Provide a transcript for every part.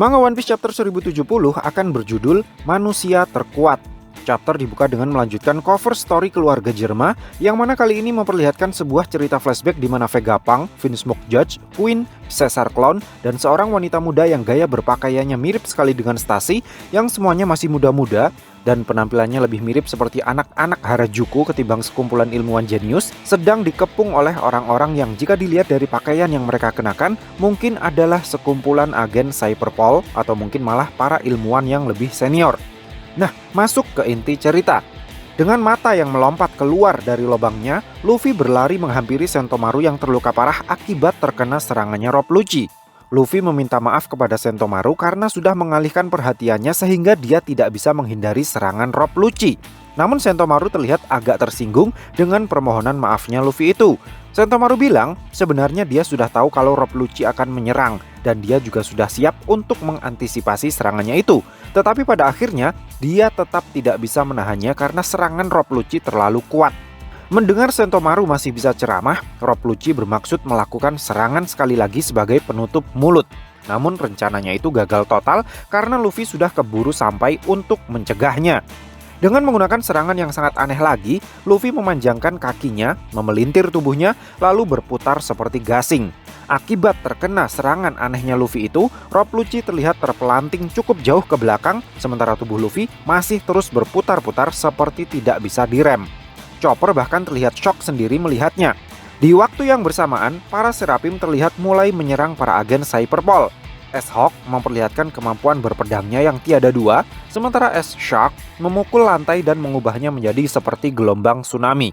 Manga One Piece chapter 1070 akan berjudul Manusia Terkuat. Chapter dibuka dengan melanjutkan cover story keluarga Germa, yang mana kali ini memperlihatkan sebuah cerita flashback di mana Vegapunk, Vinsmoke Judge, Queen, Caesar Clown, dan seorang wanita muda yang gaya berpakaiannya mirip sekali dengan Stacy, yang semuanya masih muda-muda dan penampilannya lebih mirip seperti anak-anak Harajuku ketimbang sekumpulan ilmuwan jenius, sedang dikepung oleh orang-orang yang jika dilihat dari pakaian yang mereka kenakan mungkin adalah sekumpulan agen Cyberpol atau mungkin malah para ilmuwan yang lebih senior. Nah, masuk ke inti cerita. Dengan mata yang melompat keluar dari lubangnya, Luffy berlari menghampiri Sentomaru yang terluka parah akibat terkena serangannya Rob Lucci. Luffy meminta maaf kepada Sentomaru karena sudah mengalihkan perhatiannya sehingga dia tidak bisa menghindari serangan Rob Lucci. Namun Sentomaru terlihat agak tersinggung dengan permohonan maafnya Luffy itu. Sentomaru bilang sebenarnya dia sudah tahu kalau Rob Lucci akan menyerang dan dia juga sudah siap untuk mengantisipasi serangannya itu. Tetapi pada akhirnya dia tetap tidak bisa menahannya karena serangan Rob Lucci terlalu kuat. Mendengar Sentomaru masih bisa ceramah, Rob Lucci bermaksud melakukan serangan sekali lagi sebagai penutup mulut. Namun rencananya itu gagal total karena Luffy sudah keburu sampai untuk mencegahnya. Dengan menggunakan serangan yang sangat aneh lagi, Luffy memanjangkan kakinya, memelintir tubuhnya, lalu berputar seperti gasing. Akibat terkena serangan anehnya Luffy itu, Rob Lucci terlihat terpelanting cukup jauh ke belakang, sementara tubuh Luffy masih terus berputar-putar seperti tidak bisa direm. Chopper bahkan terlihat shock sendiri melihatnya. Di waktu yang bersamaan, para Serapim terlihat mulai menyerang para agen Cyberpol. S-Hawk memperlihatkan kemampuan berpedangnya yang tiada dua, sementara S-Shark memukul lantai dan mengubahnya menjadi seperti gelombang tsunami.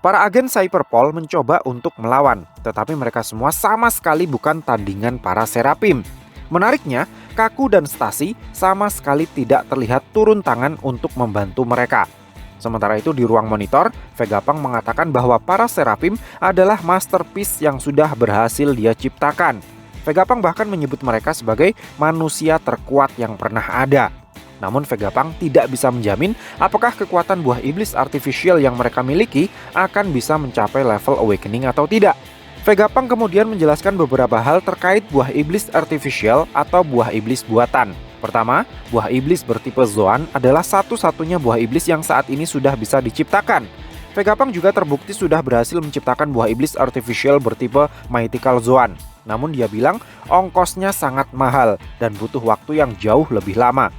Para agen Cyberpol mencoba untuk melawan, tetapi mereka semua sama sekali bukan tandingan para Serapim. Menariknya, Kaku dan Stacy sama sekali tidak terlihat turun tangan untuk membantu mereka. Sementara itu di ruang monitor, Vegapunk mengatakan bahwa para Serapim adalah masterpiece yang sudah berhasil dia ciptakan. Vegapunk bahkan menyebut mereka sebagai manusia terkuat yang pernah ada. Namun Vegapunk tidak bisa menjamin apakah kekuatan buah iblis artificial yang mereka miliki akan bisa mencapai level awakening atau tidak. Vegapunk kemudian menjelaskan beberapa hal terkait buah iblis artificial atau buah iblis buatan. Pertama, buah iblis bertipe Zoan adalah satu-satunya buah iblis yang saat ini sudah bisa diciptakan. Vegapunk juga terbukti sudah berhasil menciptakan buah iblis artificial bertipe Mythical Zoan. Namun dia bilang ongkosnya sangat mahal dan butuh waktu yang jauh lebih lama.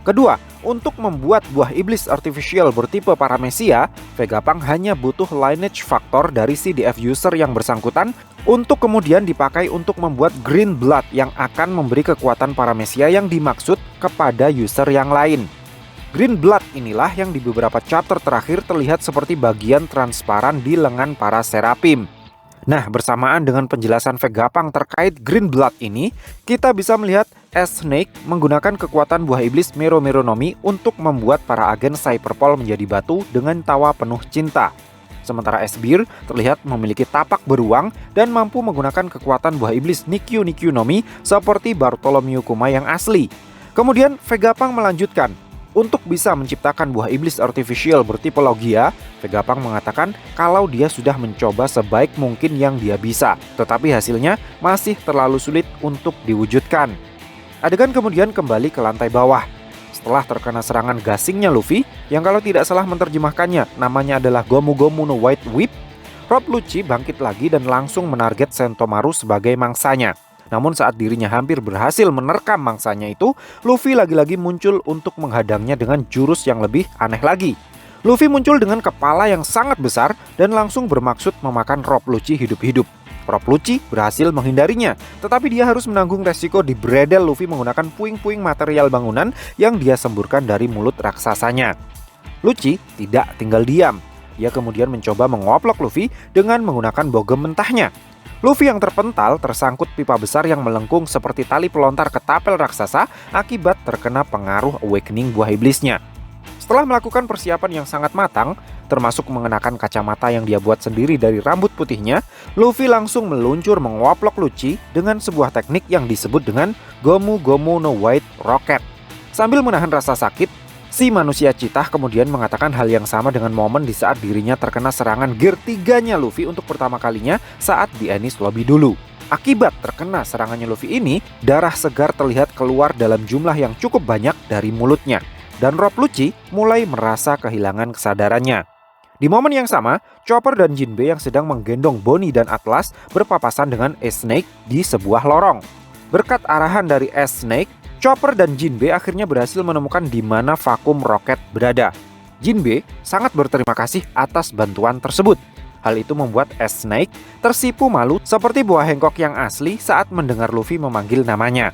Kedua, untuk membuat buah iblis artificial bertipe Paramecia, Vegapunk hanya butuh lineage factor dari CDF user yang bersangkutan untuk kemudian dipakai untuk membuat green blood yang akan memberi kekuatan Paramecia yang dimaksud kepada user yang lain. Green blood inilah yang di beberapa chapter terakhir terlihat seperti bagian transparan di lengan para Serapim. Nah, bersamaan dengan penjelasan Vegapunk terkait green blood ini, kita bisa melihat S-Snake menggunakan kekuatan buah iblis Mero Mero no Mi untuk membuat para agen Cyberpol menjadi batu dengan tawa penuh cinta. Sementara S-Bear terlihat memiliki tapak beruang dan mampu menggunakan kekuatan buah iblis Nikyu Nikyu no Mi seperti Bartholomew Kuma yang asli. Kemudian Vegapunk melanjutkan, untuk bisa menciptakan buah iblis artificial bertipe Logia, Vegapunk mengatakan kalau dia sudah mencoba sebaik mungkin yang dia bisa, tetapi hasilnya masih terlalu sulit untuk diwujudkan. Adegan kemudian kembali ke lantai bawah. Setelah terkena serangan gasingnya Luffy, yang kalau tidak salah menerjemahkannya namanya adalah Gomu Gomu no White Whip, Rob Lucci bangkit lagi dan langsung menarget Sentomaru sebagai mangsanya. Namun saat dirinya hampir berhasil menerkam mangsanya itu, Luffy lagi-lagi muncul untuk menghadangnya dengan jurus yang lebih aneh lagi. Luffy muncul dengan kepala yang sangat besar dan langsung bermaksud memakan Rob Lucci hidup-hidup. Rob Lucci berhasil menghindarinya, tetapi dia harus menanggung resiko dibredel Luffy menggunakan puing-puing material bangunan yang dia semburkan dari mulut raksasanya. Lucci tidak tinggal diam. Dia kemudian mencoba mengoplok Luffy dengan menggunakan bogem mentahnya. Luffy yang terpental tersangkut pipa besar yang melengkung seperti tali pelontar ketapel raksasa akibat terkena pengaruh awakening buah iblisnya. Setelah melakukan persiapan yang sangat matang, termasuk mengenakan kacamata yang dia buat sendiri dari rambut putihnya, Luffy langsung meluncur mengoplok Lucci dengan sebuah teknik yang disebut dengan Gomu Gomu no White Rocket. Sambil menahan rasa sakit, si manusia citah kemudian mengatakan hal yang sama dengan momen di saat dirinya terkena serangan Gear 3-nya Luffy untuk pertama kalinya saat di Enies Lobby dulu. Akibat terkena serangannya Luffy ini, darah segar terlihat keluar dalam jumlah yang cukup banyak dari mulutnya. Dan Rob Lucci mulai merasa kehilangan kesadarannya. Di momen yang sama, Chopper dan Jinbe yang sedang menggendong Bonnie dan Atlas berpapasan dengan Ace Snake di sebuah lorong. Berkat arahan dari Ace Snake, Chopper dan Jinbe akhirnya berhasil menemukan di mana vakum roket berada. Jinbe sangat berterima kasih atas bantuan tersebut. Hal itu membuat Ace Snake tersipu malu seperti buah Hancock yang asli saat mendengar Luffy memanggil namanya.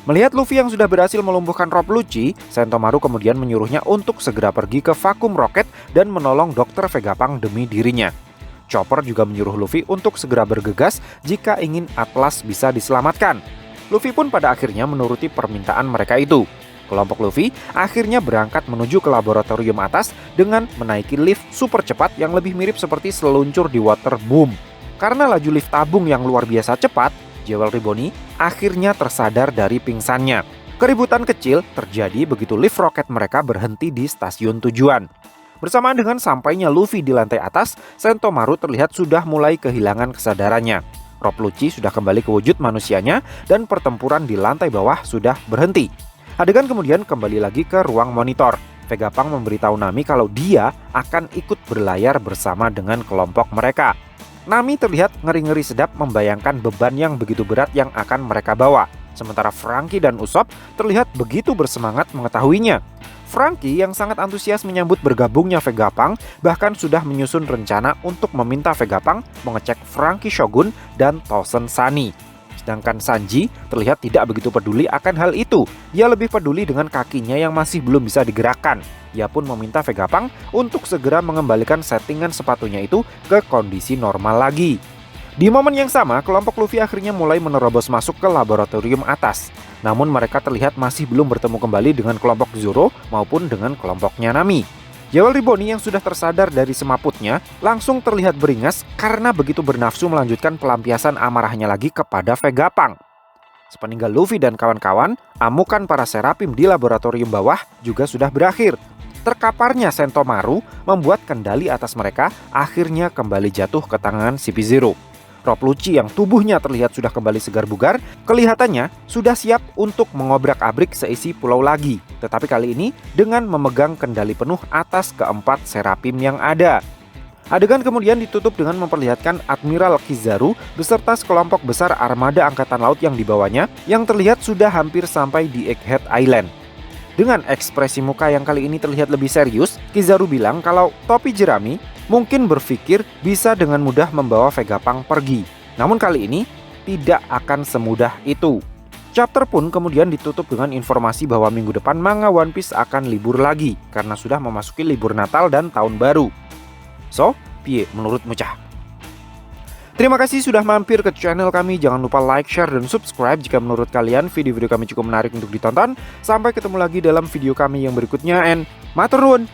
Melihat Luffy yang sudah berhasil melumpuhkan Rob Lucci, Sentomaru kemudian menyuruhnya untuk segera pergi ke vakum roket dan menolong Dr. Vegapunk demi dirinya. Chopper juga menyuruh Luffy untuk segera bergegas jika ingin Atlas bisa diselamatkan. Luffy pun pada akhirnya menuruti permintaan mereka itu. Kelompok Luffy akhirnya berangkat menuju ke laboratorium atas dengan menaiki lift super cepat yang lebih mirip seperti seluncur di water boom. Karena laju lift tabung yang luar biasa cepat, Jewelry Bonnie akhirnya tersadar dari pingsannya. Keributan kecil terjadi begitu lift roket mereka berhenti di stasiun tujuan. Bersamaan dengan sampainya Luffy di lantai atas, Sentomaru terlihat sudah mulai kehilangan kesadarannya. Rob Lucci sudah kembali ke wujud manusianya dan pertempuran di lantai bawah sudah berhenti. Adegan kemudian kembali lagi ke ruang monitor. Vegapunk memberitahu Nami kalau dia akan ikut berlayar bersama dengan kelompok mereka. Nami terlihat ngeri-ngeri sedap membayangkan beban yang begitu berat yang akan mereka bawa. Sementara Franky dan Usopp terlihat begitu bersemangat mengetahuinya. Franky yang sangat antusias menyambut bergabungnya Vegapunk bahkan sudah menyusun rencana untuk meminta Vegapunk mengecek Franky Shogun dan Tosen Sunny. Sedangkan Sanji terlihat tidak begitu peduli akan hal itu. Dia lebih peduli dengan kakinya yang masih belum bisa digerakkan. Ia pun meminta Vegapunk untuk segera mengembalikan settingan sepatunya itu ke kondisi normal lagi. Di momen yang sama, kelompok Luffy akhirnya mulai menerobos masuk ke laboratorium atas. Namun mereka terlihat masih belum bertemu kembali dengan kelompok Zoro maupun dengan kelompoknya Nami. Jewelry Bonnie yang sudah tersadar dari semaputnya langsung terlihat beringas karena begitu bernafsu melanjutkan pelampiasan amarahnya lagi kepada Vegapunk. Sepeninggal Luffy dan kawan-kawan, amukan para Serapim di laboratorium bawah juga sudah berakhir. Terkaparnya Sentomaru membuat kendali atas mereka akhirnya kembali jatuh ke tangan CP0. Rob Lucci yang tubuhnya terlihat sudah kembali segar bugar, kelihatannya sudah siap untuk mengobrak-abrik seisi pulau lagi. Tetapi kali ini dengan memegang kendali penuh atas keempat Serapim yang ada. Adegan kemudian ditutup dengan memperlihatkan Admiral Kizaru beserta sekelompok besar armada angkatan laut yang dibawanya yang terlihat sudah hampir sampai di Egghead Island. Dengan ekspresi muka yang kali ini terlihat lebih serius, Kizaru bilang kalau topi jerami mungkin berpikir bisa dengan mudah membawa Vegapunk pergi. Namun kali ini tidak akan semudah itu. Chapter pun kemudian ditutup dengan informasi bahwa minggu depan manga One Piece akan libur lagi karena sudah memasuki libur Natal dan Tahun Baru. So, piye menurutmu cah? Terima kasih sudah mampir ke channel kami. Jangan lupa like, share, dan subscribe jika menurut kalian video-video kami cukup menarik untuk ditonton. Sampai ketemu lagi dalam video kami yang berikutnya and matur nuwun.